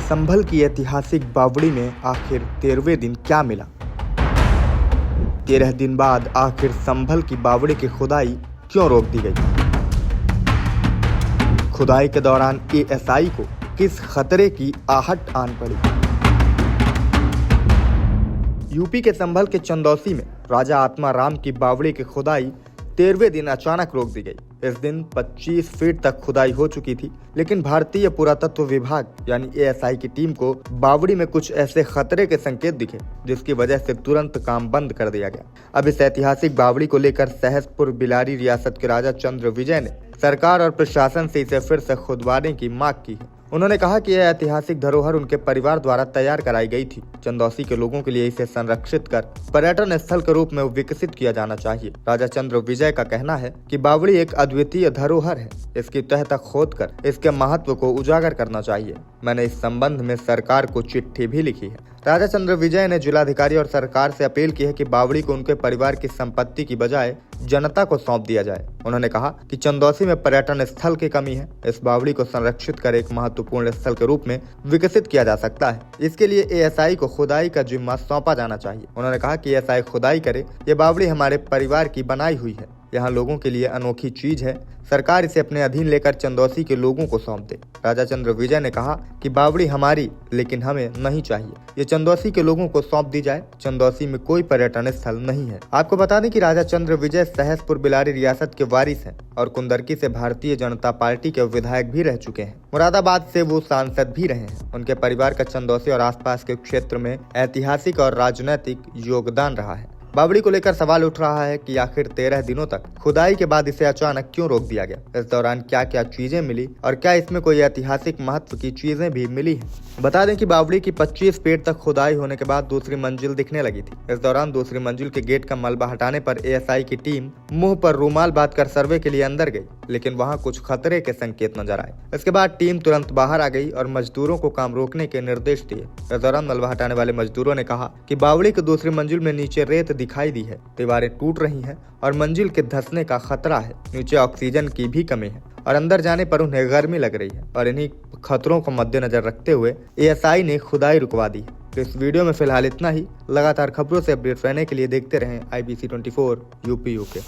संभल की ऐतिहासिक बावड़ी में आखिर 13वें दिन क्या मिला? 13 दिन बाद आखिर संभल की बावड़ी की खुदाई क्यों रोक दी गई? खुदाई के दौरान एएसआई को किस खतरे की आहट आन पड़ी? यूपी के संभल के चंदौसी में राजा आत्माराम की बावड़ी की खुदाई 13वें दिन अचानक रोक दी गई। इस दिन 25 फीट तक खुदाई हो चुकी थी, लेकिन भारतीय पुरातत्व विभाग यानी एएसआई की टीम को बावड़ी में कुछ ऐसे खतरे के संकेत दिखे जिसकी वजह से तुरंत काम बंद कर दिया गया। अब इस ऐतिहासिक बावड़ी को लेकर सहसपुर बिलारी रियासत के राजा चंद्र विजय ने सरकार और प्रशासन से इसे फिर से खुदवाने की मांग की है। उन्होंने कहा कि यह ऐतिहासिक धरोहर उनके परिवार द्वारा तैयार कराई गई थी। चंदौसी के लोगों के लिए इसे संरक्षित कर पर्यटन स्थल के रूप में विकसित किया जाना चाहिए। राजा चंद्र विजय का कहना है कि बावड़ी एक अद्वितीय धरोहर है, इसकी तह तक खोदकर इसके महत्व को उजागर करना चाहिए। मैंने इस संबंध में सरकार को चिट्ठी भी लिखी है। राजा चंद्र विजय ने जिलाधिकारी और सरकार से अपील की है कि बावड़ी को उनके परिवार की संपत्ति की बजाय जनता को सौंप दिया जाए। उन्होंने कहा कि चंदौसी में पर्यटन स्थल की कमी है, इस बावड़ी को संरक्षित कर एक महत्वपूर्ण स्थल के रूप में विकसित किया जा सकता है। इसके लिए एएसआई को खुदाई का जिम्मा सौंपा जाना चाहिए। उन्होंने कहा कि एएसआई खुदाई करे, ये बावड़ी हमारे परिवार की बनाई हुई है, यहाँ लोगों के लिए अनोखी चीज है, सरकार इसे अपने अधीन लेकर चंदौसी के लोगों को सौंप दे। राजा चंद्र विजय ने कहा कि बावड़ी हमारी लेकिन हमें नहीं चाहिए, ये चंदौसी के लोगों को सौंप दी जाए। चंदौसी में कोई पर्यटन स्थल नहीं है। आपको बता दें कि राजा चंद्र विजय सहसपुर बिलारी रियासत के वारिस हैं और कुंदरकी से भारतीय जनता पार्टी के विधायक भी रह चुके हैं। मुरादाबाद से वो सांसद भी रहे हैं। उनके परिवार का चंदौसी और आसपास के क्षेत्र में ऐतिहासिक और राजनैतिक योगदान रहा है। बावड़ी को लेकर सवाल उठ रहा है कि आखिर 13 दिनों तक खुदाई के बाद इसे अचानक क्यों रोक दिया गया? इस दौरान क्या क्या चीजें मिली और क्या इसमें कोई ऐतिहासिक महत्व की चीजें भी मिली हैं? बता दें कि बावड़ी की 25 फीट तक खुदाई होने के बाद दूसरी मंजिल दिखने लगी थी। इस दौरान दूसरी मंजिल के गेट का मलबा हटाने पर एएसआई की टीम मुंह पर रूमाल बांधकर सर्वे के लिए अंदर गई, लेकिन वहां कुछ खतरे के संकेत नजर आए। इसके बाद टीम तुरंत बाहर आ गई और मजदूरों को काम रोकने के निर्देश दिए। इस दौरान मलबा हटाने वाले मजदूरों ने कहा कि बावड़ी की दूसरी मंजिल में नीचे रेत दिखाई दी है, दीवारें टूट रही हैं और मंजिल के धंसने का खतरा है। नीचे ऑक्सीजन की भी कमी है और अंदर जाने पर उन्हें गर्मी लग रही है और इन्हीं खतरों को मद्देनजर रखते हुए एएसआई ने खुदाई रुकवा दी। तो इस वीडियो में फिलहाल इतना ही। लगातार खबरों से अपडेट रहने के लिए देखते रहें IBC 24 यूपी UK।